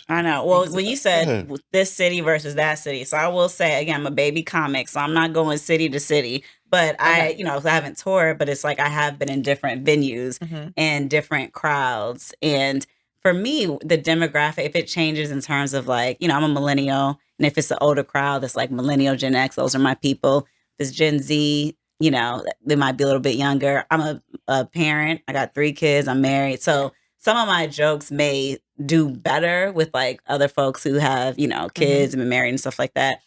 I know. Well, when you Go said ahead. this city versus that city, so I will say again, I'm a baby comic, so I'm not going city to city. But I, Okay. I haven't toured, but it's like I have been in different venues Mhm. and different crowds. And for me, the demographic, if it changes in terms of like, I'm a millennial, and if it's an older crowd that's like millennial, Gen X, those are my people. If it's Gen Z, they might be a little bit younger. I'm a parent. I got 3 kids. I'm married. So some of my jokes may do better with like other folks who have, kids and been married and stuff like that.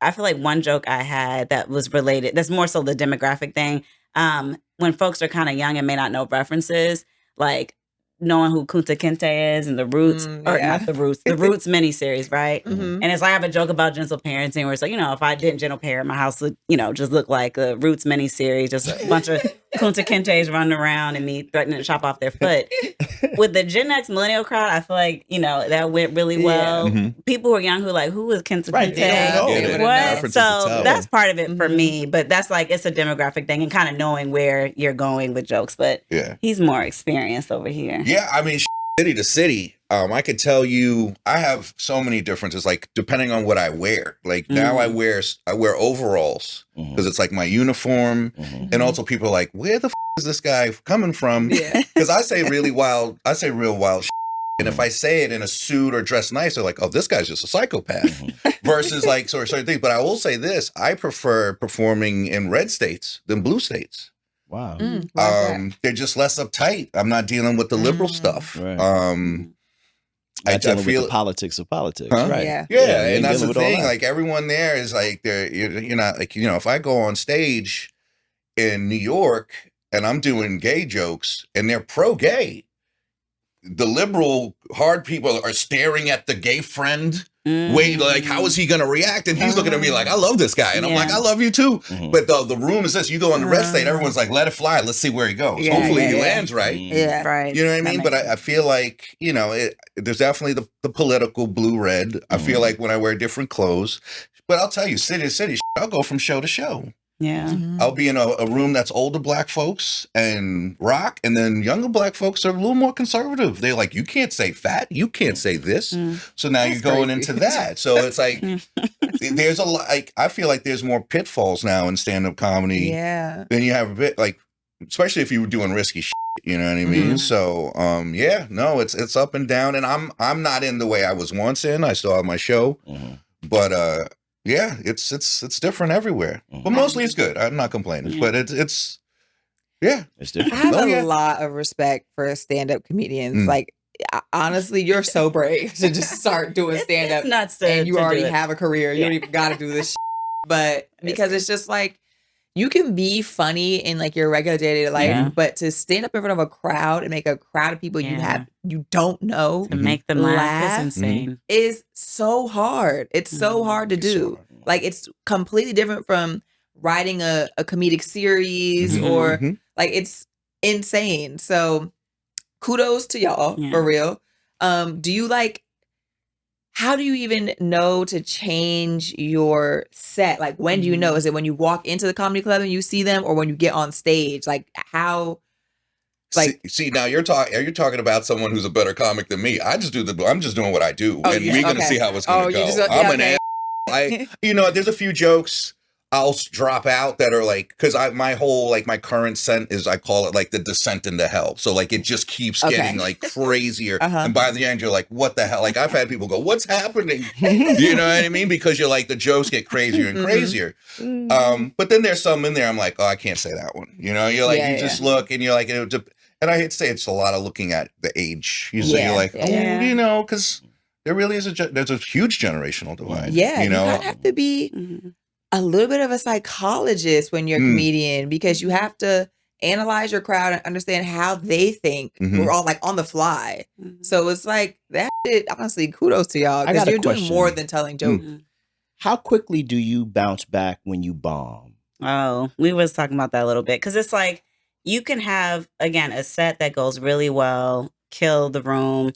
I feel like one joke I had that was related, that's more so the demographic thing. When folks are kind of young and may not know references, like knowing who Kunta Kinte is and the Roots, or Yeah. not the Roots miniseries, right? Mhm. And it's like I have a joke about gentle parenting where it's like, if I didn't gentle parent, my house would, just look like a Roots miniseries, just a bunch of Kunta Kintes running around and me threatening to chop off their foot. With the Gen X millennial crowd, I feel like, that went really well. Mhm. People who are young who are like, who is Kunta Right, Kinte? they don't know. They They wouldn't don't know. What? references So to tell. that's part of it for Mhm. me. But that's like, it's a demographic thing and kind of knowing where you're going with jokes. But Yeah. he's more experienced over here. Yeah, I mean, city to city, I could tell you, I have so many differences. Like depending on what I wear. Like now, I wear overalls because it's like my uniform, and also people are like, "Where the is this guy coming from?" Yeah. Because I say real wild. And if I say it in a suit or dressed nice, they're like, "Oh, this guy's just a psychopath." Versus like certain things. But I will say this: I prefer performing in red states than blue states. Wow. Why is that? They're just less uptight. I'm not dealing with the liberal stuff. Right. I Not dealing feel with the politics of politics, Huh? right? Yeah. you Yeah, ain't and that's dealing the with all thing. that. Like everyone there is like you're not like if I go on stage in New York and I'm doing gay jokes and they're pro-gay, the liberal hard people are staring at the gay friend. Wait, like how is he gonna react? And he's looking at me like, I love this guy, and I'm like, I love you too. But the room is this: you go on the red state, everyone's like, let it fly. Let's see where he goes. Yeah, Hopefully he yeah. lands right. Yeah. Right. You know what I That mean? makes But I feel like, there's definitely the political blue-red. I feel like when I wear different clothes, but I'll tell you, city to city, I'll go from show to show. Yeah. I'll be in a room that's older black folks and rock, and then younger black folks are a little more conservative. They're like, you can't say fat, you can't say this. So now you're going crazy. into that. So it's like, there's a lot, like, I feel like there's more pitfalls now in stand-up comedy Yeah. than you have a bit, like, especially if you were doing risky shit, you know what I mean? So, yeah, no, it's up and down, and I'm not in the way I was once in. I still have my show, but yeah, it's different everywhere, but mostly it's good. I'm not complaining, but it's yeah, It's I different. have Oh, a yeah. lot of respect for stand-up comedians. Like, honestly, you're so brave to just start doing stand-up. It's nuts to and you to do already it. have a career. You don't even got to do this But because it's just like, you can be funny in like your regular day-to-day life, Yeah. but to stand up in front of a crowd and make a crowd of people Yeah. you don't know To make them laugh laugh is insane. is so hard. It's so hard to It's so do. hard. Like, it's completely different from writing a comedic series Mhm. or Mhm. like, it's insane. So kudos to y'all Yeah. for real. Do you like, how do you even know to change your set? Like, when do you know? Is it when you walk into the comedy club and you see them, or when you get on stage? Like, how? Like, see now you're talking about someone who's a better comic than me. I'm just doing what I do, Oh, and yeah, we're gonna okay. see how it's gonna Oh, you go. just go- I'm yeah, an okay. ass. There's a few jokes I'll drop out that are like, because my whole, like, my current scent is, I call it like the descent into hell. So like it just keeps Okay. getting like crazier, Uh-huh. and by the end you're like, what the hell? Like, I've had people go, what's happening? You know what I mean? Because you're like, the jokes get crazier and crazier. But then there's some in there I'm like, oh, I can't say that one. You're like, Yeah, you just look and you're like, and I hate to say it's a lot of looking at the age. Yeah, You're like, yeah. because there really is there's a huge generational divide. yeah, you know. kind of have to be Mhm. a little bit of a psychologist when you're a comedian, because you have to analyze your crowd and understand how they think. We're all like on the fly. Mhm. So it's like, that shit, honestly, kudos to y'all, I because got a you're doing question. more than telling jokes. Mhm. How quickly do you bounce back when you bomb? Oh, we was talking about that a little bit because it's like you can have, again, a set that goes really well, kill the room,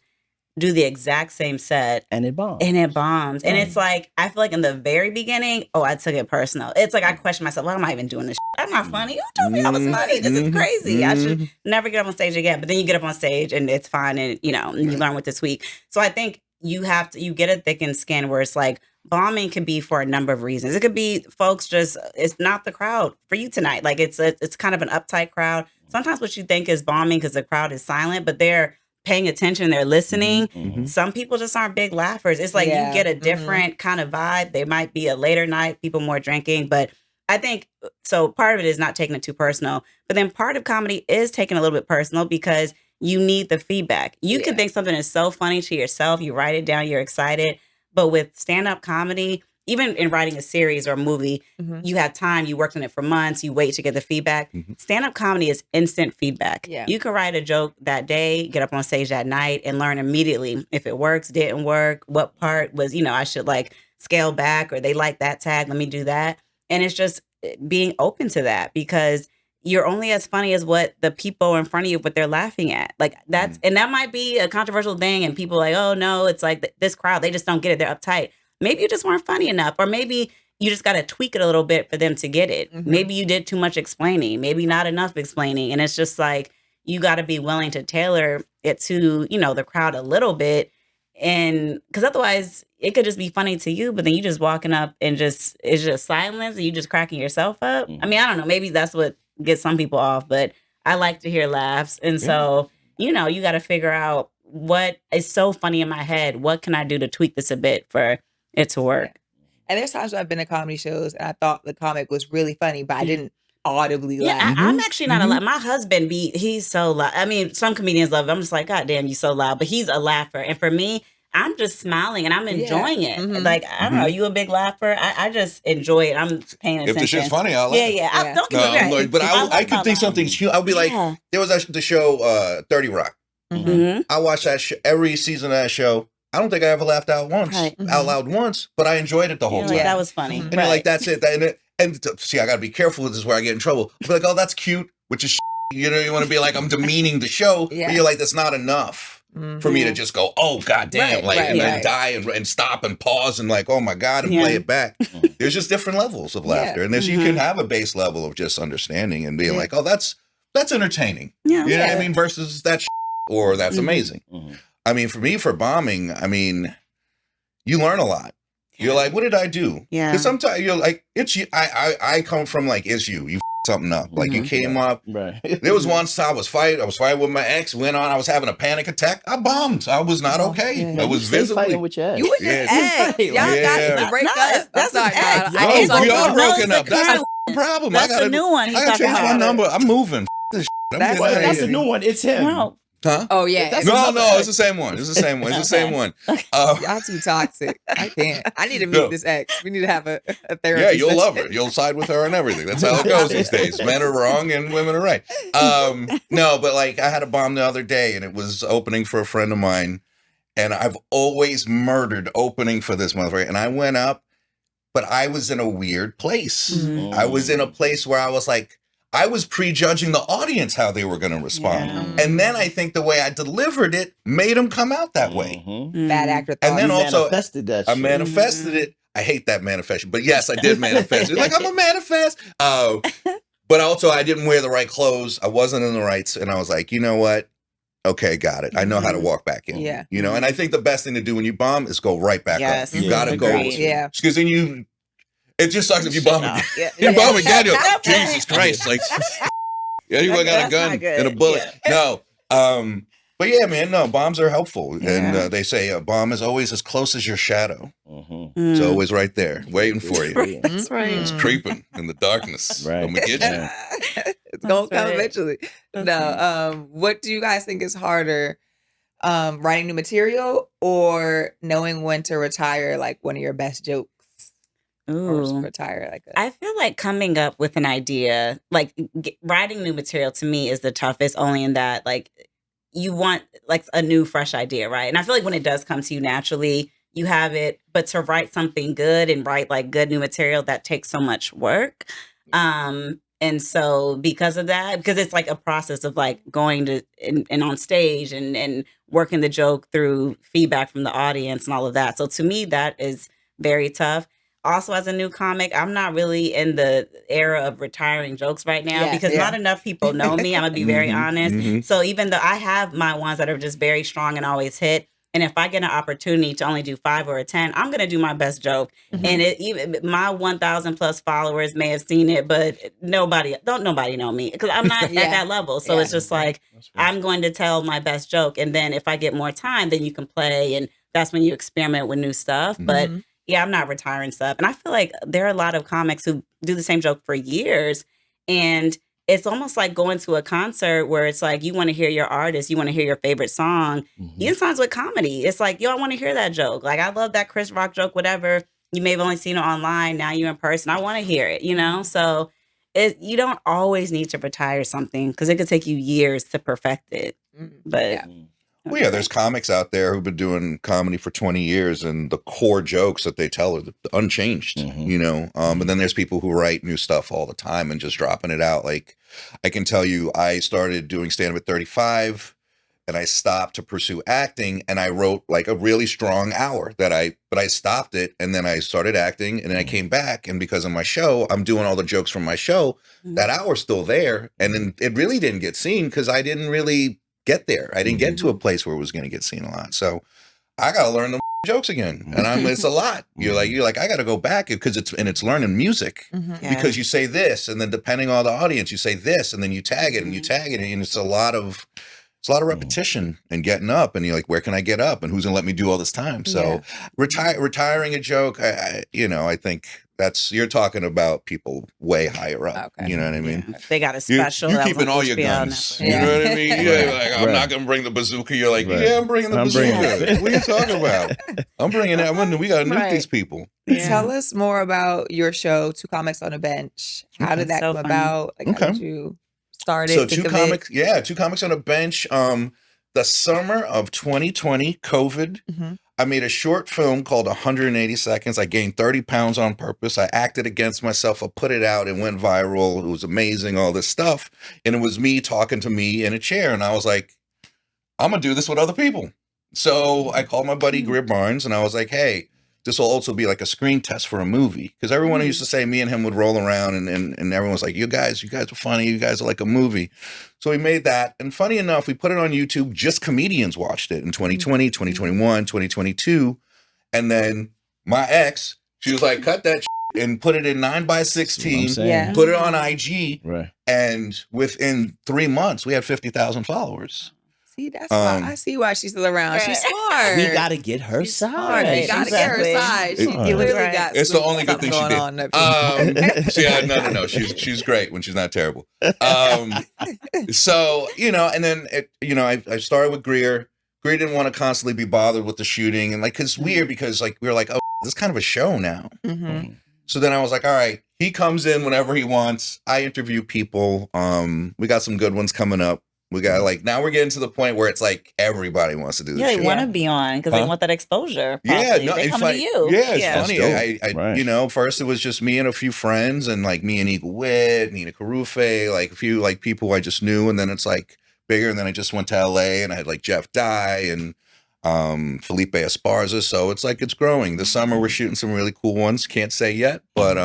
do the exact same set, And it bombs. and it bombs. And it's like, I feel like in the very beginning, I took it personal. It's like I question myself, why am I even doing this? I'm not funny. Who told me I was funny? This is crazy. I should never get up on stage again. But then you get up on stage and it's fine, and you learn what to tweak. So I think you get a thickened skin where it's like bombing can be for a number of reasons. It could be folks just, it's not the crowd for you tonight. Like it's kind of an uptight crowd. Sometimes what you think is bombing because the crowd is silent, but they're paying attention, they're listening. Mhm. Some people just aren't big laughers. It's like Yeah. you get a different kind of vibe. They might be a later night, people more drinking, but I think so. Part of it is not taking it too personal, but then part of comedy is taking a little bit personal because you need the feedback. You can Yeah. think something is so funny to yourself, you write it down, you're excited, but with stand-up comedy, even in writing a series or a movie, Mhm. you have time, you worked on it for months, you wait to get the feedback. Mhm. Stand-up comedy is instant feedback. Yeah. You can write a joke that day, get up on stage that night, and learn immediately if it works, didn't work, what part was, I should like scale back, or they like that tag, let me do that. And it's just being open to that, because you're only as funny as what the people in front of you, what they're laughing at. Like that's, and that might be a controversial thing. And people are like, oh no, it's like this crowd, they just don't get it. They're uptight. Maybe you just weren't funny enough, or maybe you just got to tweak it a little bit for them to get it. Mhm. Maybe you did too much explaining, maybe not enough explaining. And it's just like, you got to be willing to tailor it to, the crowd a little bit. And because otherwise it could just be funny to you, but then you just walking up and it's just silence and you just cracking yourself up. I mean, I don't know, maybe that's what gets some people off, but I like to hear laughs. And so, you got to figure out what is so funny in my head. What can I do to tweak this a bit for it to work? And there's times where I've been to comedy shows and I thought the comic was really funny, but I didn't audibly Yeah, laugh. I'm actually not a laugh. My husband he's so loud. I mean, some comedians love it. I'm just like, God damn, you so loud. But he's a laugher. And for me, I'm just smiling and I'm enjoying it. Mhm. Like, I don't know, you a big laugher? I just enjoy it. I'm paying attention. If the shit's funny, I'll laugh. Yeah. Yeah. Don't get No, me I'm wrong. like, but I love could think my something's huge. I'll be like, Yeah. there was the show 30 Rock. Mm-hmm. I watched that every season of that show. I don't think I ever laughed out Right. loud once, but I enjoyed it the whole Yeah, time. like, that was funny. Mhm. And you're like, that's it. See, I got to be careful with this where I get in trouble. I'll be like, oh, that's cute, which is you want to be like, I'm demeaning the show. Yeah. But you're like, that's not enough for me to just go, oh, goddamn, Right, and then right. die and stop and pause and like, oh my God, and play it back. There's just different levels of laughter. And you can have a base level of just understanding and being like, oh, that's entertaining. Yeah. You know what I mean? Versus that or that's amazing. Mhm. I mean, for me, for bombing, I mean, you learn a lot. You're like, what did I do? Yeah. Because sometimes you're like, it's you. I come from like, it's you. You something up. Like you came up. Right. There was once I was fighting with my ex. Went on. I was having a panic attack. I bombed. I was not okay. yeah. I was Stay visibly. fighting with your ex. You and your Yeah. ex. Y'all Yeah. got to break No, up. that's I'm sorry, his ex. God. I No, hate Oh, it's we no, are no, broken it's up. the That's current- the problem. That's I gotta, the new one he's I gotta talking change my about. number. I'm moving. This I'm That's- getting Well, out if of that's here. the new one. It's him. No. Huh? Oh, yeah. That's No, another it's ex. the same one. It's the same one. It's the same one. Y'all too toxic. I can't. I need to meet No. this ex. We need to have a therapy Yeah, you'll session. love her. You'll side with her and everything. That's how it goes these days. Men are wrong and women are right. No, but like I had a bomb the other day and it was opening for a friend of mine. And I've always murdered opening for this motherfucker. And I went up, but I was in a weird place. Mhm. I was in a place where I was like, I was prejudging the audience how they were going to respond. Yeah. And then I think the way I delivered it made them come out that way. Mhm. Bad actor And then You also- manifested that I shit. manifested it. I hate that manifestation, but yes, I did manifest it. Like I'm a manifest. But also I didn't wear the right clothes. I wasn't in the right, and I was like, you know what? Okay, got it. I know how to walk back in. Yeah. You know, and I think the best thing to do when you bomb is go right back Yes. up. You Yeah, got to go. agreed. Yeah. Because then it just sucks if you bomb again. Yeah. You Yeah. bomb again. You're, Yeah. Jesus Christ. Like, yeah, you got a That's gun not good. and a bullet. Yeah. No. But yeah, man, no, bombs are helpful. And Yeah. they say a bomb is always as close as your shadow. Mhm. It's Mm. always right there, waiting for you. That's right. It's creeping in the darkness. Right. I'm gonna get you. It's gonna That's come right. eventually. That's No. What do you guys think is harder? Writing new material or knowing when to retire like one of your best jokes? Or Ooh. retire like a I feel like coming up with an idea, like writing new material to me is the toughest, only in that like you want like a new, fresh idea, right? And I feel like when it does come to you naturally, you have it, but to write something good and write like good new material, that takes so much work. And so because of that, because it's like a process of like going to and on stage and working the joke through feedback from the audience and all of that. So to me, that is very tough. Also, as a new comic, I'm not really in the era of retiring jokes right now Yeah, because yeah. not enough people know me. I'm gonna be very honest. Mhm. So even though I have my ones that are just very strong and always hit, And if I get an opportunity to only do 5 or a 10, I'm going to do my best joke. And it even my 1,000 plus followers may have seen it, but nobody know me because I'm not Yeah. at that level. So Yeah. it's just like, I'm going to tell my best joke. And then if I get more time, then you can play. And that's when you experiment with new stuff. But yeah, I'm not retiring stuff. And I feel like there are a lot of comics who do the same joke for years. And it's almost like going to a concert where it's like you want to hear your artist, you want to hear your favorite song. Even songs with comedy. It's like, yo, I want to hear that joke. Like, I love that Chris Rock joke, whatever. You may have only seen it online. Now you're in person. I want to hear it, you know? So you don't always need to retire something because it could take you years to perfect it. But Yeah. Well, yeah, there's comics out there who've been doing comedy for 20 years and the core jokes that they tell are unchanged, you know? And then there's people who write new stuff all the time and just dropping it out. Like, I can tell you, I started doing stand-up at 35 and I stopped to pursue acting and I wrote like a really strong hour but I stopped it and then I started acting and then I came back and because of my show, I'm doing all the jokes from my show. That hour's still there. And then it really didn't get seen because I didn't really get there. I didn't get to a place where it was going to get seen a lot. So I got to learn the jokes again. And it's a lot. You're like, I got to go back because it's learning music because you say this and then depending on the audience, you say this and then you tag it and you tag it. And it's a lot of repetition and getting up and you're like, where can I get up and who's gonna let me do all this time? So retiring a joke, I think you're talking about people way higher up. Okay. You know what I mean? yeah. They got a special. You're that was keeping on all your HBO guns. Netflix. You know what I mean? You're Right. like, I'm not gonna bring the bazooka. You're like, Right. yeah, I'm bringing the I'm bazooka. bringing it. What are you talking about? I'm bringing that one. We gotta nuke Right. these people. Yeah. Tell us more about your show, Two Comics on a Bench. How did that So come funny. about? Like, how did you start it? So think two of comics, Two Comics on a Bench. The summer of 2020, COVID, I made a short film called 180 Seconds. I gained 30 pounds on purpose. I acted against myself. I put it out. It went viral. It was amazing, all this stuff. And it was me talking to me in a chair. And I was like, I'm going to do this with other people. So I called my buddy Greer Barnes and I was like, hey, this will also be like a screen test for a movie. Because everyone used to say me and him would roll around and everyone was like, you guys are funny. You guys are like a movie. So we made that. And funny enough, we put it on YouTube. Just comedians watched it in 2020, 2021, 2022. And then my ex, she was like, cut that and put it in 9x16. Yeah. Put it on IG. Right. And within 3 months, we had 50,000 followers. See, that's why I see why she's still around. She's smart. We got to get her She's smart. side. You gotta get her Exactly. side. She It- clearly Right. got It's the only good thing she something did. going on. No. She's great when she's not terrible. So, and then, I started with Greer. Greer didn't want to constantly be bothered with the shooting. And like, it's weird because like, we were like, oh, this is kind of a show now. So then I was like, all right, he comes in whenever he wants. I interview people. We got some good ones coming up. We got now we're getting to the point where it's like everybody wants to do this Yeah, they shit. want to be on because they want that exposure. Probably. They it's come funny. to you. Yeah, it's Yeah. funny. That's dope. I Right. first it was just me and a few friends, and like me and Eagle Witt, Nina Carufe, like a few like people I just knew, and then it's like bigger. And then I just went to LA, and I had like Jeff Dye and Felipe Esparza. So it's like it's growing. This summer we're shooting some really cool ones. Can't say yet, but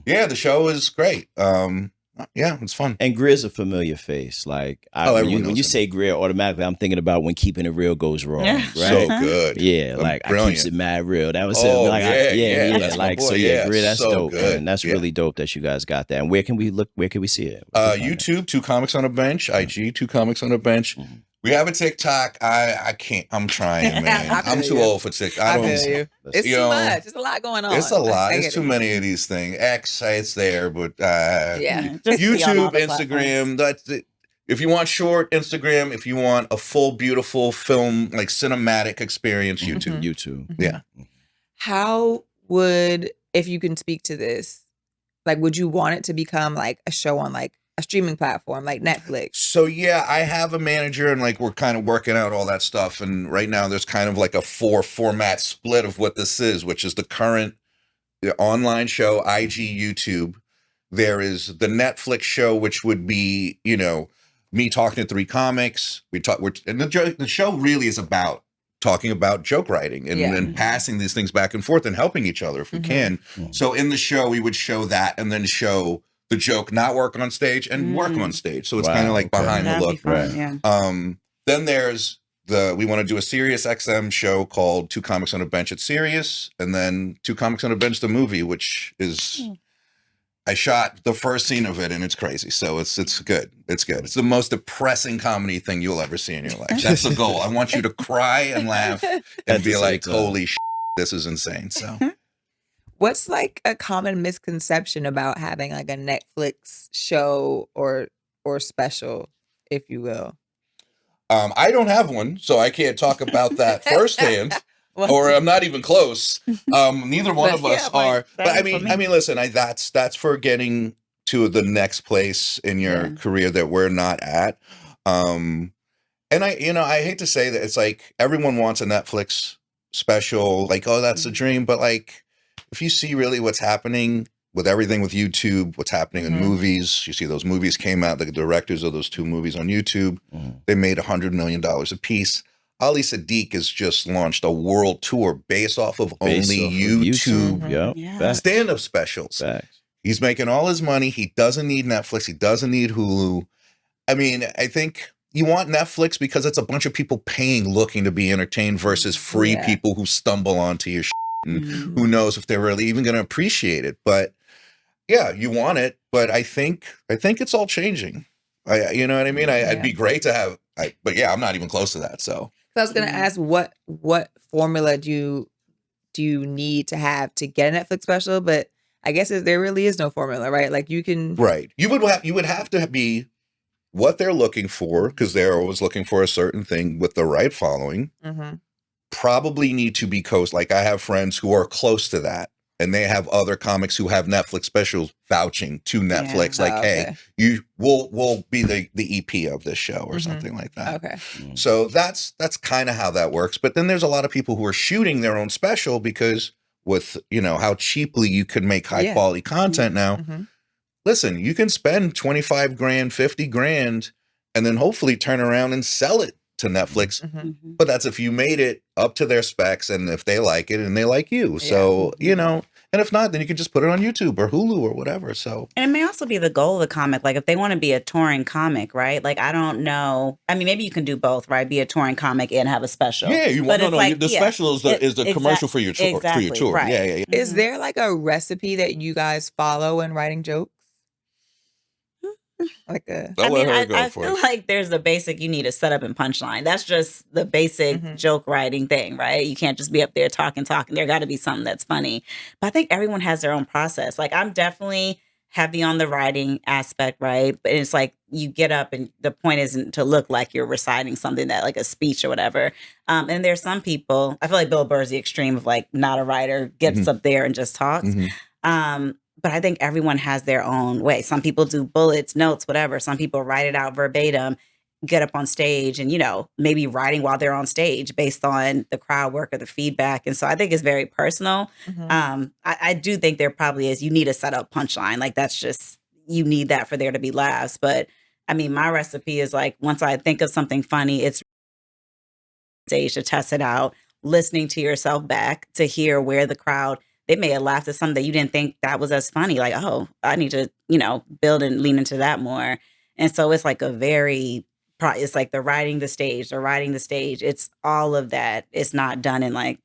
yeah, the show is great. Yeah, it's fun. And Greer's a familiar face. Like everyone when knows you him. say Greer, automatically I'm thinking about when Keeping It Real goes wrong. Yeah. Right? So good. Yeah, I'm like I brilliant. keeps it mad real. That was Oh, it. Like, yeah, that's my like boy. so. Yeah, Yeah, Greer, that's so dope, good. man. That's Yeah. really dope that you guys got that. And where can we look? Where can we see it? What's the YouTube, Two Comics on a Bench. IG, Two Comics on a Bench. We have a TikTok. I can't. I'm trying, man. I feel I'm too you. old for TikTok. I don't. feel you. It's You too know, much. It's a lot going on. It's a lot. I It's get too it. many of these things. X, it's there, but Yeah. Just be on all YouTube, the Instagram. That's it. If you want short, Instagram. If you want a full, beautiful film, like cinematic experience, YouTube. YouTube. Yeah. How would, if you can speak to this, like, would you want it to become like a show on like a streaming platform like Netflix? So yeah, I have a manager and like we're kind of working out all that stuff. And right now there's kind of like a 4-format split of what this is, which is the current online show, IG, YouTube. There is the Netflix show, which would be, me talking to 3 comics. And the show really is about talking about joke writing and passing these things back and forth and helping each other if we can. So in the show, we would show that and then show the joke not work on stage and work on stage. So it's kind of like behind the That'd be look. fun, Right. yeah. Then there's we want to do a Sirius XM show called Two Comics on a Bench at Sirius, and then Two Comics on a Bench, the movie, which is I shot the first scene of it, and it's crazy. So it's good. It's good. It's the most depressing comedy thing you'll ever see in your life. That's the goal. I want you to cry and laugh and be like, "Holy shit, this is insane." So, what's like a common misconception about having like a Netflix show or special, if you will? I don't have one, so I can't talk about that firsthand. Well, Or I'm not even close. Neither one But of us yeah, like, are. But I same mean, for me. listen. That's for getting to the next place in your Yeah. career that we're not at. And I hate to say that it's like everyone wants a Netflix special. Like, oh, that's the dream. But like, if you see really what's happening with everything with YouTube, what's happening in movies, you see those movies came out. The directors of those 2 movies on YouTube, they made $100 million a piece. Ali Sadiq has just launched a world tour based off of only YouTube Yep. Yeah. stand-up specials. Facts. He's making all his money. He doesn't need Netflix. He doesn't need Hulu. I mean, I think you want Netflix because it's a bunch of people paying looking to be entertained versus free Yeah. people who stumble onto your shit and Mhm. who knows if they're really even going to appreciate it. But yeah, you want it, but I think it's all changing. You know what I mean? I'd be great to have, but yeah, I'm not even close to that. So I was gonna ask what formula do you need to have to get a Netflix special? But I guess there really is no formula, right? Like you can right, you would have to be what they're looking for because they're always looking for a certain thing with the right following. Probably need to be like I have friends who are close to that, and they have other comics who have Netflix specials vouching to Netflix, Yeah. like, Oh, hey, okay. you will be the EP of this show or something like that. Okay. So that's kind of how that works. But then there's a lot of people who are shooting their own special because with how cheaply you can make high quality content now. Listen, you can spend 25 grand, 50 grand, and then hopefully turn around and sell it to Netflix. But that's if you made it up to their specs and if they like it and they like you. So, and if not, then you can just put it on YouTube or Hulu or whatever. So, And it may also be the goal of the comic. Like if they want to be a touring comic, right? Like I don't know. I mean, maybe you can do both, right? Be a touring comic and have a special. yeah, you want But it's like, the special is the commercial for your tour. For your exactly, tour. right. Yeah. Is there like a recipe that you guys follow when writing jokes? Like a I'll I let mean, her go I for feel it. like there's the basic, you need a setup and punchline. That's just the basic joke writing thing, right? You can't just be up there talking. There got to be something that's funny. But I think everyone has their own process. Like I'm definitely heavy on the writing aspect, right? But it's like you get up and the point isn't to look like you're reciting something that like a speech or whatever. And there's some people, I feel like Bill Burr's the extreme of like not a writer, gets up there and just talks. But I think everyone has their own way. Some people do bullets, notes, whatever. Some people write it out verbatim, get up on stage and, maybe writing while they're on stage based on the crowd work or the feedback. And so I think it's very personal. I do think there probably is, you need a setup punchline. Like that's just, you need that for there to be laughs. But I mean, my recipe is like, once I think of something funny, it's stage to test it out, listening to yourself back to hear where the crowd, they may have laughed at something that you didn't think that was as funny. Like, oh, I need to, build and lean into that more. And so it's like it's like the writing the stage. It's all of that. It's not done in like,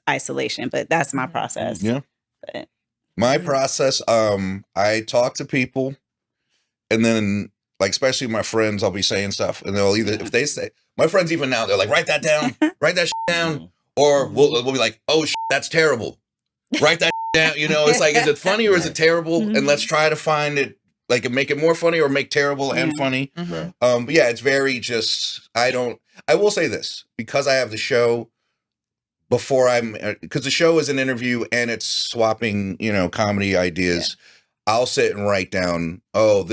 isolation, but that's my process. Yeah. But, My process, I talk to people and then like, especially my friends, I'll be saying stuff and they'll either, if they say, my friends even now, they're like, write that down, write that down. Or we'll be like, oh, that's terrible. Write that down. It's like, is it funny or is it terrible? And let's try to find it, like, and make it more funny or make terrible and funny. But yeah, it's very just, I will say this, because I have the show because the show is an interview and it's swapping, comedy ideas. I'll sit and write down, I'll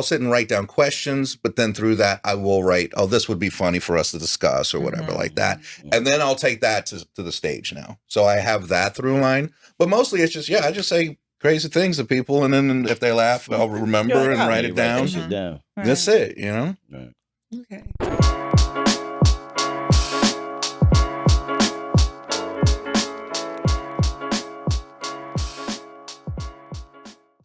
sit and write down questions, but then through that, I will write, this would be funny for us to discuss or whatever like that. And then I'll take that to the stage now. So I have that through line, but mostly it's just, I just say crazy things to people. And then if they laugh, I'll remember and write it down. That shit down. That's it, Right. Okay.